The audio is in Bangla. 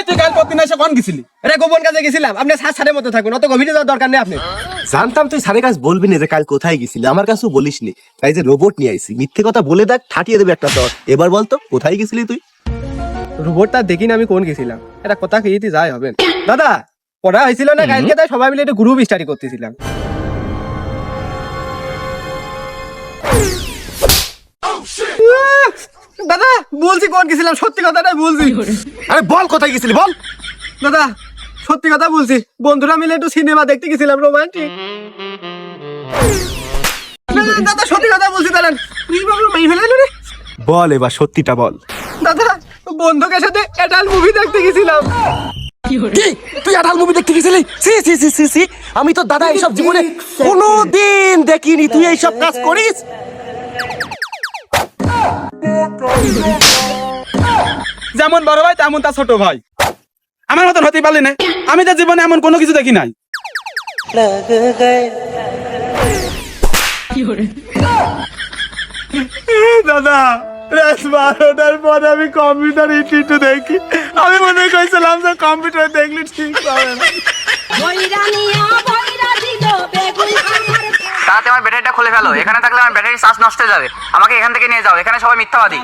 তুই কাল কতদিন এসে কোন গেছিলি? আরে গোপন কাজে গেছিলাম। আপনি ছাড়ের মতো থাকুন, অত গভীরে যাওয়ার দরকার নেই আপনি। জানতাম তুই স্যারের কাছে বলবি না যে কাল কোথায় গেছিলি, আমার কাছেও বলিসনি, তাই যে রোবট নিয়ে আইছি। মিথ্যে কথা বলে দেখ, ঠাটিয়ে দেবে একটা তোর। এবার বলতো কোথায় গেছিলি তুই? রোবটটা দেখিনি আমি কোন গেছিলাম, এটা কথা খেয়েতে যাই হবে। দাদা পড়া হয়েছিল না কালকে, তাই সবাই মিলে একটু গ্রুপ স্টাডি করতেছিলাম। দাদা বলছি কোন গেছিলাম, সত্যি কথাটাই বলছি। আরে বল কোথায় গেছিলি বল। দাদা সত্যি কথা বলছি, বন্ধুরা মিলে একটু সিনেমা দেখতে গেছিলাম, রোমান্টিক। দাদা সত্যি কথা বলছি, দাঁড়ান। বল এবার সত্যিটা বল। দাদা বন্ধুকের সাথে অ্যাডাল্ট মুভি দেখতে গেছিলাম। কি তুই আঠাল মুভি দেখতে গেছিলি? সি সি সি সি সি, আমি তো দাদা এইসব জীবনে কোনোদিন দেখিনি। তুই এইসব কাজ করিস? যেমন বড় ভাই তেমন তার ছোট ভাই। আমার মতন হতেই পারলি না। আমি তো জীবনে এমন কোনো কিছু দেখি নাই। দাদা রাত 12টার পর আমি কম্পিউটার একটু দেখি। আমি মনে করছিলাম যে কম্পিউটার দেখলে ঠিক হবে না। তাতে আমার ব্যাটারিটা খুলে ফেলো। এখানে থাকলে আমার ব্যাটারি চার্জ নষ্ট হয়ে যাবে। আমাকে এখান থেকে নিয়ে যাও। এখানে সবাই মিথ্যাবাদী।